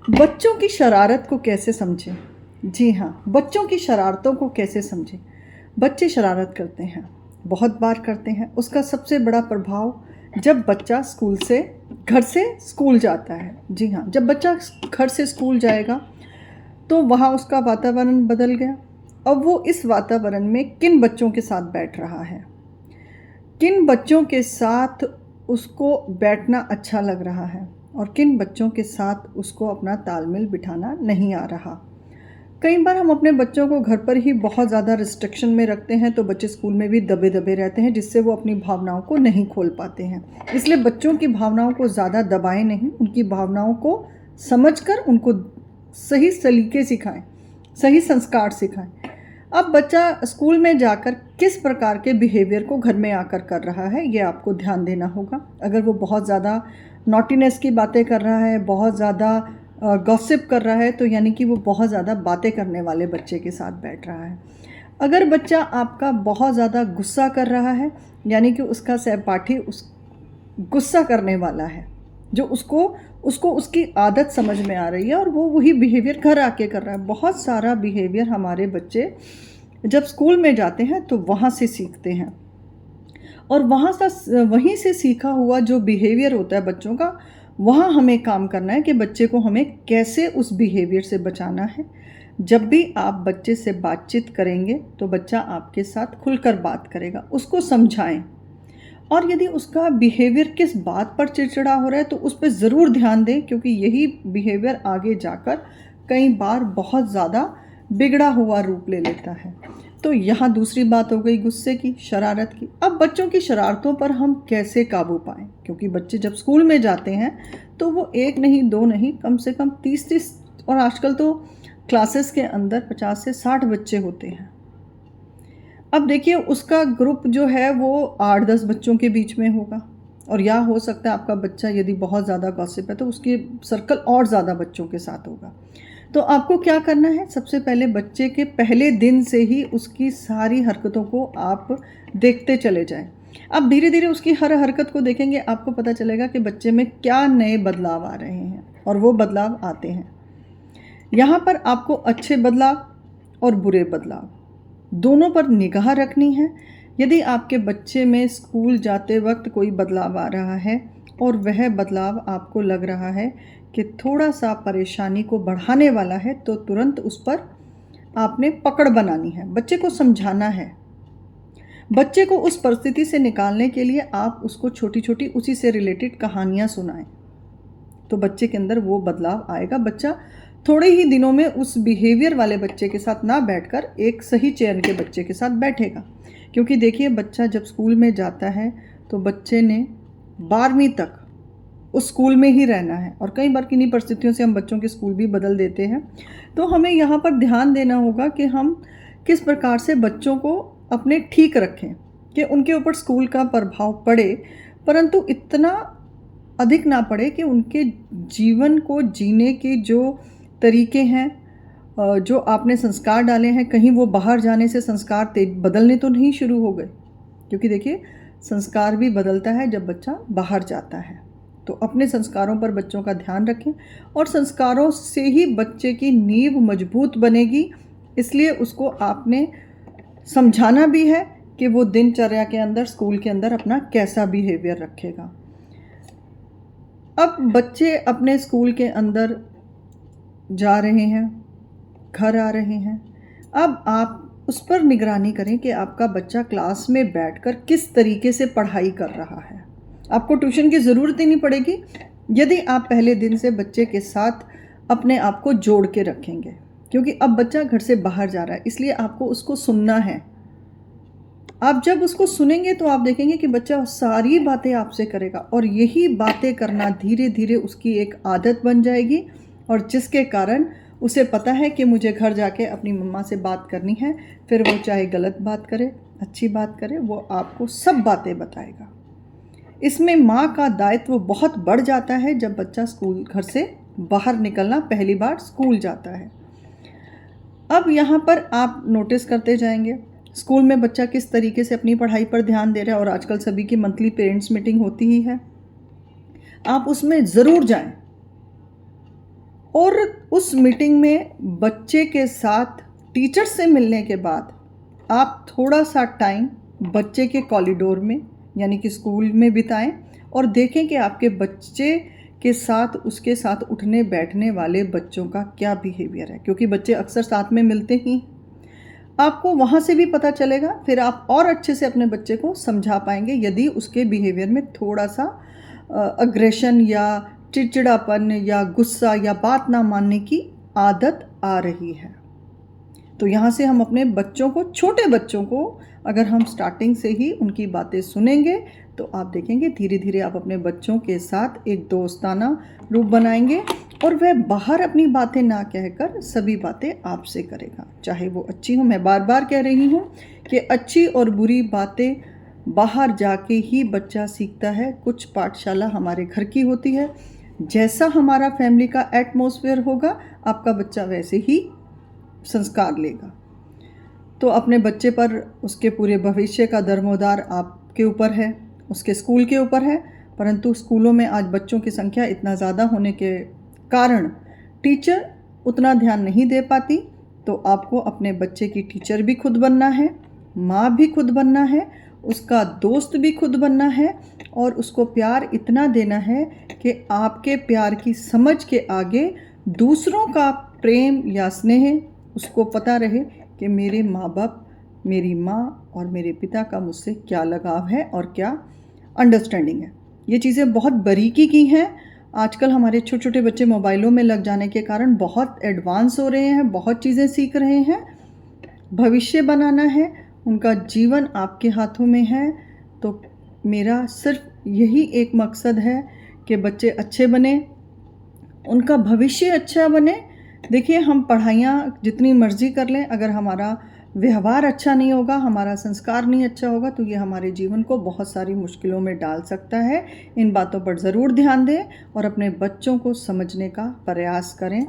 बच्चों की शरारत को कैसे समझें? जी हाँ, बच्चों की शरारतों को कैसे समझें? बच्चे शरारत करते हैं, बहुत बार करते हैं। उसका सबसे बड़ा प्रभाव जब बच्चा घर से स्कूल जाता है। जी हाँ, जब बच्चा घर से स्कूल जाएगा तो वहाँ उसका वातावरण बदल गया। अब वो इस वातावरण में किन बच्चों के साथ बैठ रहा है, किन बच्चों के साथ उसको बैठना अच्छा लग रहा है और किन बच्चों के साथ उसको अपना तालमेल बिठाना नहीं आ रहा। कई बार हम अपने बच्चों को घर पर ही बहुत ज़्यादा रिस्ट्रिक्शन में रखते हैं तो बच्चे स्कूल में भी दबे दबे रहते हैं, जिससे वो अपनी भावनाओं को नहीं खोल पाते हैं। इसलिए बच्चों की भावनाओं को ज़्यादा दबाएं नहीं, उनकी भावनाओं को समझकर उनको सही सलीके सिखाएं, सही संस्कार सिखाएं। अब बच्चा स्कूल में जाकर किस प्रकार के बिहेवियर को घर में आकर कर रहा है, ये आपको ध्यान देना होगा। अगर वो बहुत ज़्यादा नॉटीनेस की बातें कर रहा है, बहुत ज़्यादा गॉसिप कर रहा है, तो यानी कि वो बहुत ज़्यादा बातें करने वाले बच्चे के साथ बैठ रहा है। अगर बच्चा आपका बहुत ज़्यादा गुस्सा कर रहा है, यानी कि उसका सहपाठी गुस्सा करने वाला है, जो उसको उसको उसकी आदत समझ में आ रही है और वो वही बिहेवियर घर आके कर रहा है। बहुत सारा बिहेवियर हमारे बच्चे जब स्कूल में जाते हैं तो वहाँ से सीखते हैं, और वहीं से सीखा हुआ जो बिहेवियर होता है बच्चों का, वहाँ हमें काम करना है कि बच्चे को हमें कैसे उस बिहेवियर से बचाना है। जब भी आप बच्चे से बातचीत करेंगे तो बच्चा आपके साथ खुलकर बात करेगा, उसको समझाएं। और यदि उसका बिहेवियर किस बात पर चिड़चिड़ा हो रहा है तो उस पर ज़रूर ध्यान दें, क्योंकि यही बिहेवियर आगे जाकर कई बार बहुत ज़्यादा बिगड़ा हुआ रूप ले लेता है। तो यहाँ दूसरी बात हो गई गुस्से की, शरारत की। अब बच्चों की शरारतों पर हम कैसे काबू पाएं, क्योंकि बच्चे जब स्कूल में जाते हैं तो वो एक नहीं दो नहीं, कम से कम 30 और आजकल तो क्लासेस के अंदर 50 से 60 बच्चे होते हैं। अब देखिए, उसका ग्रुप जो है वो 8-10 बच्चों के बीच में होगा, और या हो सकता है आपका बच्चा यदि बहुत ज़्यादा गॉसिप है तो उसकी सर्कल और ज़्यादा बच्चों के साथ होगा। तो आपको क्या करना है, सबसे पहले बच्चे के पहले दिन से ही उसकी सारी हरकतों को आप देखते चले जाएं। अब धीरे धीरे उसकी हर हरकत को देखेंगे, आपको पता चलेगा कि बच्चे में क्या नए बदलाव आ रहे हैं, और वो बदलाव आते हैं। यहाँ पर आपको अच्छे बदलाव और बुरे बदलाव दोनों पर निगाह रखनी है। यदि आपके बच्चे में स्कूल जाते वक्त कोई बदलाव आ रहा है और वह बदलाव आपको लग रहा है कि थोड़ा सा परेशानी को बढ़ाने वाला है, तो तुरंत उस पर आपने पकड़ बनानी है, बच्चे को समझाना है। बच्चे को उस परिस्थिति से निकालने के लिए आप उसको छोटी छोटी उसी से रिलेटेड कहानियाँ सुनाएं, तो बच्चे के अंदर वो बदलाव आएगा। बच्चा थोड़े ही दिनों में उस बिहेवियर वाले बच्चे के साथ ना बैठकर एक सही चयन के बच्चे के साथ बैठेगा। क्योंकि देखिए, बच्चा जब स्कूल में जाता है तो बच्चे ने 12वीं तक उस स्कूल में ही रहना है, और कई बार किन्हीं परिस्थितियों से हम बच्चों के स्कूल भी बदल देते हैं। तो हमें यहाँ पर ध्यान देना होगा कि हम किस प्रकार से बच्चों को अपने ठीक रखें कि उनके ऊपर स्कूल का प्रभाव पड़े, परंतु इतना अधिक ना पड़े कि उनके जीवन को जीने के जो तरीके हैं, जो आपने संस्कार डाले हैं, कहीं वो बाहर जाने से संस्कार बदलने तो नहीं शुरू हो गए। क्योंकि देखिए, संस्कार भी बदलता है जब बच्चा बाहर जाता है। तो अपने संस्कारों पर बच्चों का ध्यान रखें, और संस्कारों से ही बच्चे की नींव मजबूत बनेगी। इसलिए उसको आपने समझाना भी है कि वो दिनचर्या के अंदर, स्कूल के अंदर अपना कैसा बिहेवियर रखेगा। अब बच्चे अपने स्कूल के अंदर जा रहे हैं, घर आ रहे हैं। अब आप उस पर निगरानी करें कि आपका बच्चा क्लास में बैठकर किस तरीके से पढ़ाई कर रहा है। आपको ट्यूशन की ज़रूरत ही नहीं पड़ेगी यदि आप पहले दिन से बच्चे के साथ अपने आप को जोड़ के रखेंगे, क्योंकि अब बच्चा घर से बाहर जा रहा है, इसलिए आपको उसको सुनना है। आप जब उसको सुनेंगे तो आप देखेंगे कि बच्चा सारी बातें आपसे करेगा, और यही बातें करना धीरे धीरे उसकी एक आदत बन जाएगी, और जिसके कारण उसे पता है कि मुझे घर जाके अपनी मम्मा से बात करनी है। फिर वो चाहे गलत बात करे, अच्छी बात करे, वो आपको सब बातें बताएगा। इसमें माँ का दायित्व बहुत बढ़ जाता है जब बच्चा घर से बाहर निकलना पहली बार स्कूल जाता है। अब यहाँ पर आप नोटिस करते जाएंगे स्कूल में बच्चा किस तरीके से अपनी पढ़ाई पर ध्यान दे रहा है, और आजकल सभी की मंथली पेरेंट्स मीटिंग होती ही है। आप उसमें ज़रूर जाएं, और उस मीटिंग में बच्चे के साथ टीचर से मिलने के बाद आप थोड़ा सा टाइम बच्चे के कॉरिडोर में यानी कि स्कूल में बिताएं और देखें कि आपके बच्चे के साथ उसके साथ उठने बैठने वाले बच्चों का क्या बिहेवियर है, क्योंकि बच्चे अक्सर साथ में मिलते ही। आपको वहाँ से भी पता चलेगा, फिर आप और अच्छे से अपने बच्चे को समझा पाएंगे यदि उसके बिहेवियर में थोड़ा सा अग्रेशन या चिड़चिड़ापन या गुस्सा या बात ना मानने की आदत आ रही है। तो यहाँ से हम अपने बच्चों को, छोटे बच्चों को अगर हम स्टार्टिंग से ही उनकी बातें सुनेंगे तो आप देखेंगे धीरे धीरे आप अपने बच्चों के साथ एक दोस्ताना रूप बनाएंगे और वह बाहर अपनी बातें ना कहकर सभी बातें आपसे करेगा, चाहे वो अच्छी हो। मैं बार बार कह रही हूँ कि अच्छी और बुरी बातें बाहर जाके ही बच्चा सीखता है। कुछ पाठशाला हमारे घर की होती है, जैसा हमारा फैमिली का एटमॉस्फेयर होगा आपका बच्चा वैसे ही संस्कार लेगा। तो अपने बच्चे पर उसके पूरे भविष्य का दारोमदार आपके ऊपर है, उसके स्कूल के ऊपर है। परंतु स्कूलों में आज बच्चों की संख्या इतना ज़्यादा होने के कारण टीचर उतना ध्यान नहीं दे पाती। तो आपको अपने बच्चे की टीचर भी खुद बनना है, माँ भी खुद बनना है, उसका दोस्त भी खुद बनना है और उसको प्यार इतना देना है कि आपके प्यार की समझ के आगे दूसरों का प्रेम या स्नेह उसको पता रहे कि मेरे माँ बाप, मेरी माँ और मेरे पिता का मुझसे क्या लगाव है और क्या अंडरस्टैंडिंग है। ये चीज़ें बहुत बारीकी की हैं। आजकल हमारे छोटे छोटे बच्चे मोबाइलों में लग जाने के कारण बहुत एडवांस हो रहे हैं, बहुत चीज़ें सीख रहे हैं। भविष्य बनाना है, उनका जीवन आपके हाथों में है। तो मेरा सिर्फ यही एक मकसद है कि बच्चे अच्छे बने, उनका भविष्य अच्छा बने। देखिए, हम पढ़ाइयाँ जितनी मर्जी कर लें, अगर हमारा व्यवहार अच्छा नहीं होगा, हमारा संस्कार नहीं अच्छा होगा, तो ये हमारे जीवन को बहुत सारी मुश्किलों में डाल सकता है। इन बातों पर ज़रूर ध्यान दें और अपने बच्चों को समझने का प्रयास करें।